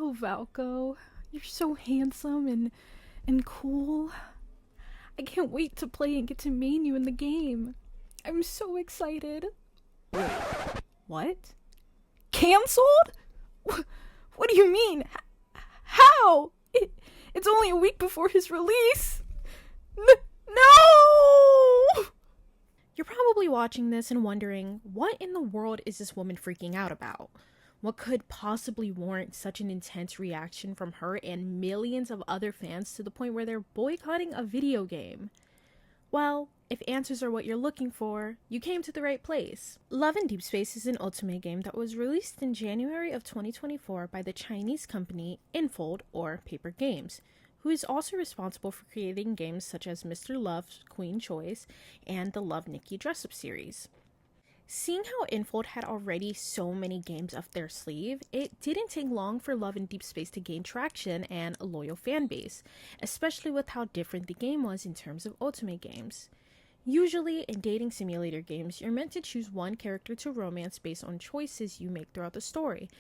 Hello, Valko. You're so handsome and cool. I can't wait to play and get to main you in the game. I'm so excited. Wait, what? Cancelled? What do you mean? How? It's only a week before his release. No! You're probably watching this and wondering, what in the world is this woman freaking out about? What could possibly warrant such an intense reaction from her and millions of other fans to the point where they're boycotting a video game? Well, if answers are what you're looking for, you came to the right place. Love in Deep Space is an ultimate game that was released in January of 2024 by the Chinese company Infold, or Paper Games, who is also responsible for creating games such as Mr. Love's Queen Choice and the Love Nikki Dress-Up series. Seeing how Infold had already so many games up their sleeve, it didn't take long for Love in Deep Space to gain traction and a loyal fan base, especially with how different the game was in terms of ultimate games. Usually, in dating simulator games, you're meant to choose one character to romance based on choices you make throughout the story.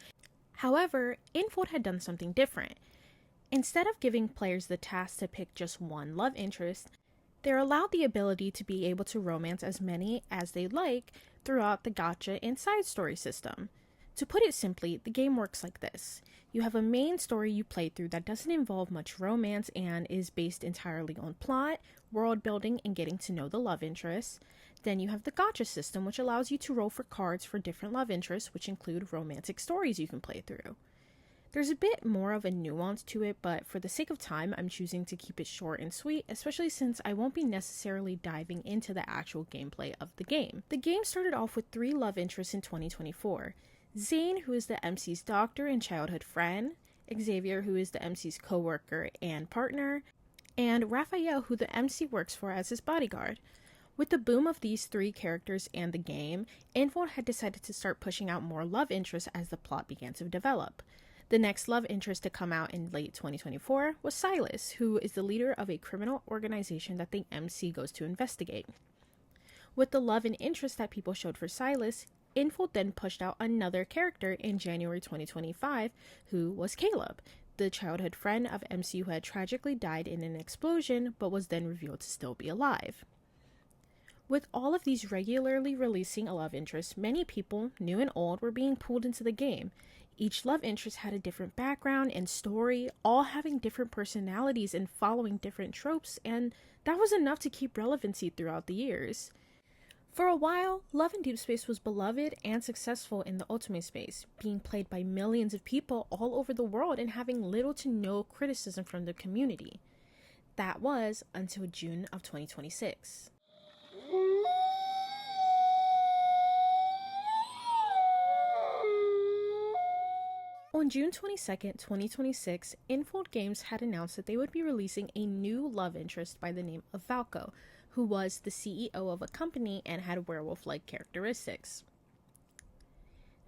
However, Infold had done something different. Instead of giving players the task to pick just one love interest, they're allowed the ability to be able to romance as many as they like throughout the gacha and side story system. To put it simply, the game works like this. You have a main story you play through that doesn't involve much romance and is based entirely on plot, world building, and getting to know the love interests. Then you have the gacha system, which allows you to roll for cards for different love interests, which include romantic stories you can play through. There's a bit more of a nuance to it, but for the sake of time, I'm choosing to keep it short and sweet, especially since I won't be necessarily diving into the actual gameplay of the game. The game started off with 3 love interests in 2024. Zane, who is the MC's doctor and childhood friend, Xavier, who is the MC's co-worker and partner, and Raphael, who the MC works for as his bodyguard. With the boom of these 3 characters and the game, Infold had decided to start pushing out more love interests as the plot began to develop. The next love interest to come out in late 2024 was Silas, who is the leader of a criminal organization that the MC goes to investigate. With the love and interest that people showed for Silas, Infold then pushed out another character in January 2025, who was Caleb, the childhood friend of MC who had tragically died in an explosion but was then revealed to still be alive. With all of these regularly releasing a love interest, many people, new and old, were being pulled into the game. Each love interest had a different background and story, all having different personalities and following different tropes, and that was enough to keep relevancy throughout the years. For a while, Love in Deep Space was beloved and successful in the ultimate space, being played by millions of people all over the world and having little to no criticism from the community. That was until June of 2026. On June 22nd, 2026, Infold Games had announced that they would be releasing a new love interest by the name of Valko, who was the CEO of a company and had werewolf-like characteristics.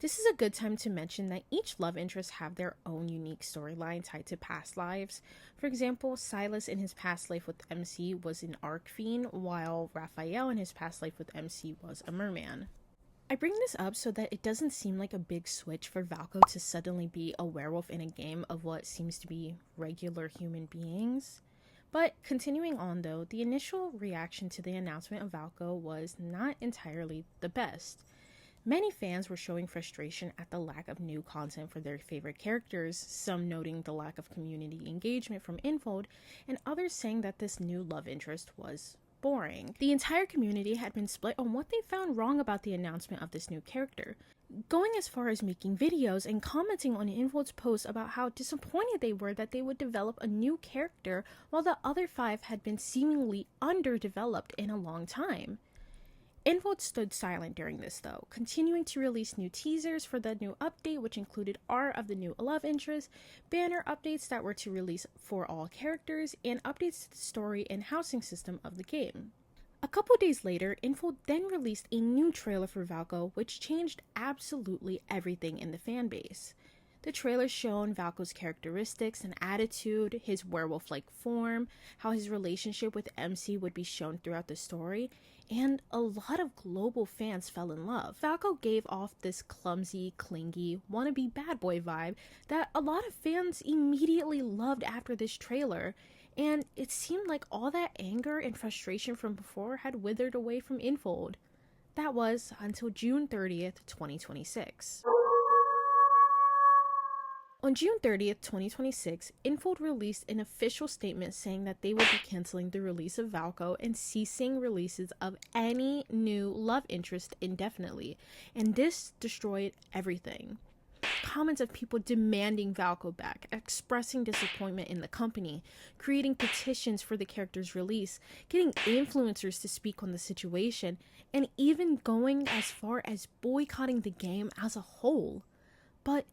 This is a good time to mention that each love interest have their own unique storyline tied to past lives. For example, Silas in his past life with MC was an Arc Fiend, while Raphael in his past life with MC was a merman. I bring this up so that it doesn't seem like a big switch for Valko to suddenly be a werewolf in a game of what seems to be regular human beings. But continuing on though, the initial reaction to the announcement of Valko was not entirely the best. Many fans were showing frustration at the lack of new content for their favorite characters, some noting the lack of community engagement from Infold, and others saying that this new love interest was boring. The entire community had been split on what they found wrong about the announcement of this new character, going as far as making videos and commenting on Infold's posts about how disappointed they were that they would develop a new character while the other 5 had been seemingly underdeveloped in a long time. Infold stood silent during this though, continuing to release new teasers for the new update, which included art of the new love interest, banner updates that were to release for all characters, and updates to the story and housing system of the game. A couple days later, Infold then released a new trailer for Valko, which changed absolutely everything in the fanbase. The trailer shown Valko's characteristics and attitude, his werewolf-like form, how his relationship with MC would be shown throughout the story, and a lot of global fans fell in love. Valko gave off this clumsy, clingy, wannabe bad boy vibe that a lot of fans immediately loved after this trailer, and it seemed like all that anger and frustration from before had withered away from Infold. That was until June 30th, 2026. On June 30th, 2026, Infold released an official statement saying that they would be canceling the release of Valko and ceasing releases of any new love interest indefinitely, and this destroyed everything. Comments of people demanding Valko back, expressing disappointment in the company, creating petitions for the character's release, getting influencers to speak on the situation, and even going as far as boycotting the game as a whole. But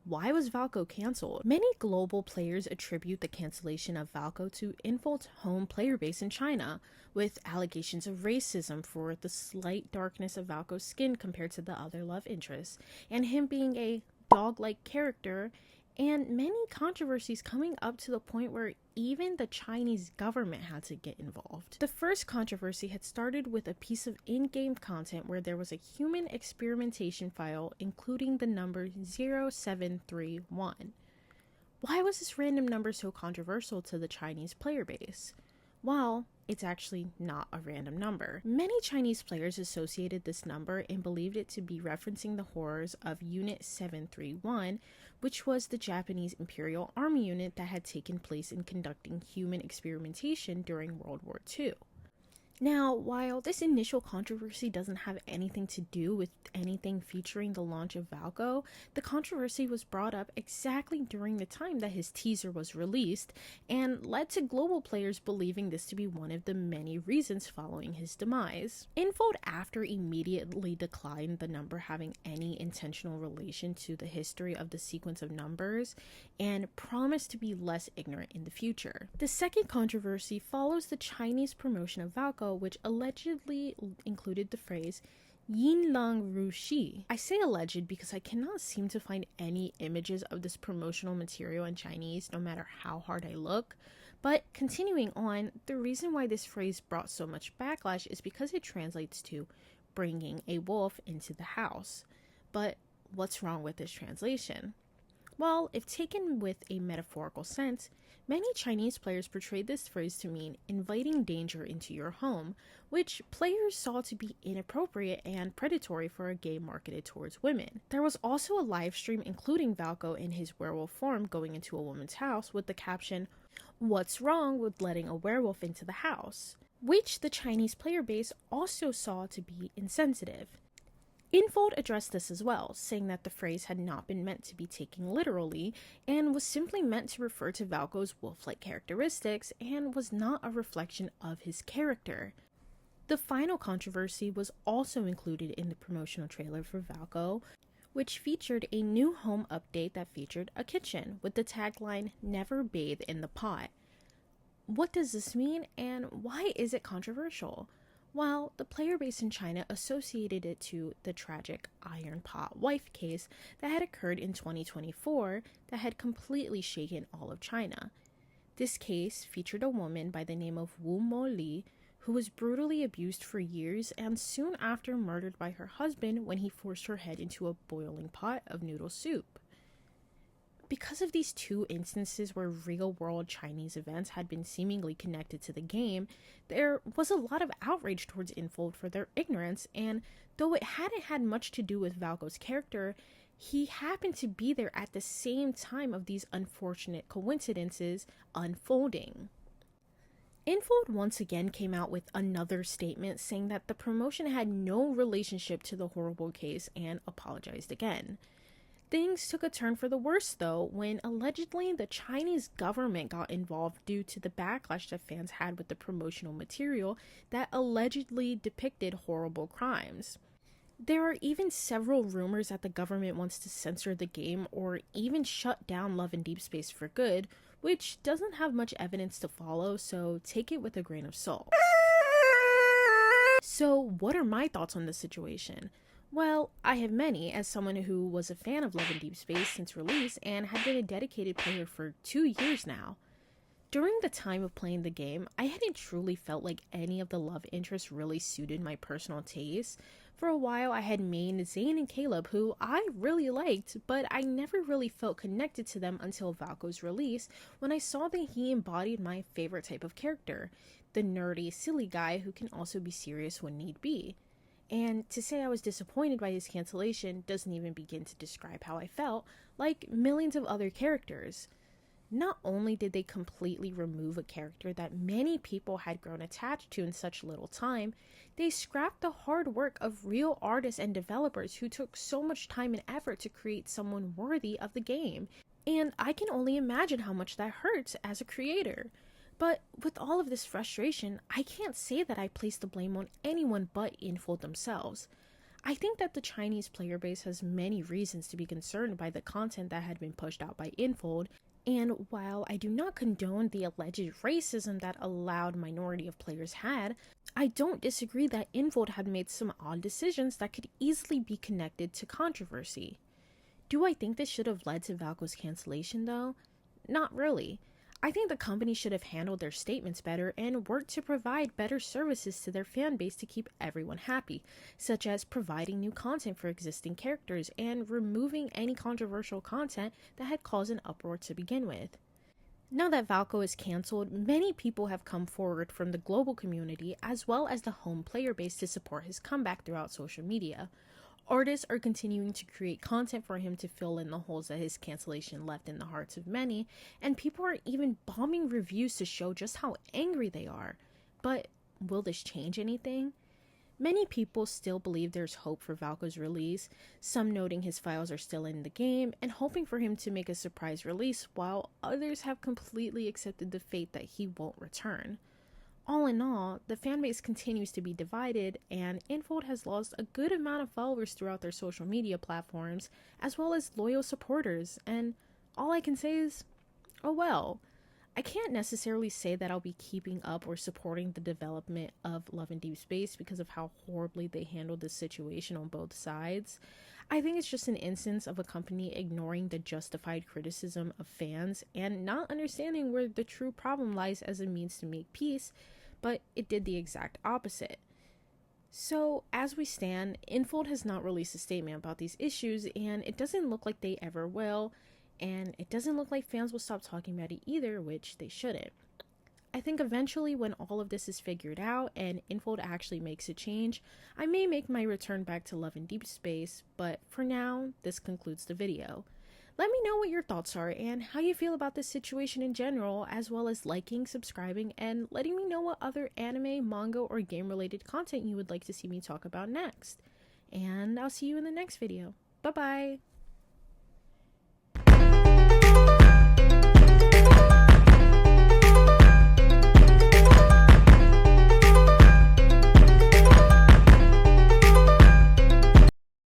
why was Valko cancelled? Many global players attribute the cancellation of Valko to Infold's home player base in China, with allegations of racism for the slight darkness of Valko's skin compared to the other love interests, and him being a dog-like character, and many controversies coming up to the point where even the Chinese government had to get involved. The first controversy had started with a piece of in-game content where there was a human experimentation file including the number 0731. Why was this random number so controversial to the Chinese player base? Well, it's actually not a random number. Many Chinese players associated this number and believed it to be referencing the horrors of Unit 731, which was the Japanese Imperial Army unit that had taken place in conducting human experimentation during World War II. Now, while this initial controversy doesn't have anything to do with anything featuring the launch of Valko, the controversy was brought up exactly during the time that his teaser was released and led to global players believing this to be one of the many reasons following his demise. Infold after immediately declined the number having any intentional relation to the history of the sequence of numbers and promised to be less ignorant in the future. The second controversy follows the Chinese promotion of Valko, which allegedly included the phrase Yin Lang Ru Shi. I say alleged because I cannot seem to find any images of this promotional material in Chinese no matter how hard I look. But continuing on, the reason why this phrase brought so much backlash is because it translates to bringing a wolf into the house. But what's wrong with this translation? Well, if taken with a metaphorical sense, many Chinese players portrayed this phrase to mean inviting danger into your home, which players saw to be inappropriate and predatory for a game marketed towards women. There was also a live stream including Valko in his werewolf form going into a woman's house with the caption, "What's wrong with letting a werewolf into the house?" which the Chinese player base also saw to be insensitive. Infold addressed this as well, saying that the phrase had not been meant to be taken literally and was simply meant to refer to Valko's wolf-like characteristics and was not a reflection of his character. The final controversy was also included in the promotional trailer for Valko, which featured a new home update that featured a kitchen with the tagline, "Never bathe in the pot." What does this mean and why is it controversial? While the player base in China associated it to the tragic Iron Pot wife case that had occurred in 2024 that had completely shaken all of China. This case featured a woman by the name of Wu Mo Li who was brutally abused for years and soon after murdered by her husband when he forced her head into a boiling pot of noodle soup. Because of these two instances where real-world Chinese events had been seemingly connected to the game, there was a lot of outrage towards Infold for their ignorance, and though it hadn't had much to do with Valko's character, he happened to be there at the same time of these unfortunate coincidences unfolding. Infold once again came out with another statement saying that the promotion had no relationship to the horrible case and apologized again. Things took a turn for the worse, though, when allegedly the Chinese government got involved due to the backlash that fans had with the promotional material that allegedly depicted horrible crimes. There are even several rumors that the government wants to censor the game or even shut down Love and Deep Space for good, which doesn't have much evidence to follow, so take it with a grain of salt. So, what are my thoughts on this situation? Well, I have many, as someone who was a fan of Love and Deep Space since release and had been a dedicated player for 2 years now. During the time of playing the game, I hadn't truly felt like any of the love interests really suited my personal taste. For a while, I had mained Zane and Caleb, who I really liked, but I never really felt connected to them until Valko's release, when I saw that he embodied my favorite type of character, the nerdy, silly guy who can also be serious when need be. And to say I was disappointed by his cancellation doesn't even begin to describe how I felt, like millions of other characters. Not only did they completely remove a character that many people had grown attached to in such little time, they scrapped the hard work of real artists and developers who took so much time and effort to create someone worthy of the game. And I can only imagine how much that hurts as a creator. But with all of this frustration, I can't say that I place the blame on anyone but Infold themselves. I think that the Chinese player base has many reasons to be concerned by the content that had been pushed out by Infold, and while I do not condone the alleged racism that a loud minority of players had, I don't disagree that Infold had made some odd decisions that could easily be connected to controversy. Do I think this should have led to Valko's cancellation, though? Not really. I think the company should have handled their statements better and worked to provide better services to their fan base to keep everyone happy, such as providing new content for existing characters and removing any controversial content that had caused an uproar to begin with. Now that Valko is cancelled, many people have come forward from the global community as well as the home player base to support his comeback throughout social media. Artists are continuing to create content for him to fill in the holes that his cancellation left in the hearts of many, and people are even bombing reviews to show just how angry they are. But will this change anything? Many people still believe there's hope for Valko's release, some noting his files are still in the game and hoping for him to make a surprise release, while others have completely accepted the fate that he won't return. All in all, the fanbase continues to be divided, and Infold has lost a good amount of followers throughout their social media platforms, as well as loyal supporters, and all I can say is, oh well. I can't necessarily say that I'll be keeping up or supporting the development of Love and Deep Space because of how horribly they handled this situation on both sides. I think it's just an instance of a company ignoring the justified criticism of fans and not understanding where the true problem lies as a means to make peace, but it did the exact opposite. So, as we stand, Infold has not released a statement about these issues, and it doesn't look like they ever will, and it doesn't look like fans will stop talking about it either, which they shouldn't. I think eventually, when all of this is figured out and Infold actually makes a change, I may make my return back to Love and Deep Space, but for now, this concludes the video. Let me know what your thoughts are and how you feel about this situation in general, as well as liking, subscribing, and letting me know what other anime, manga, or game-related content you would like to see me talk about next. And I'll see you in the next video. Bye-bye!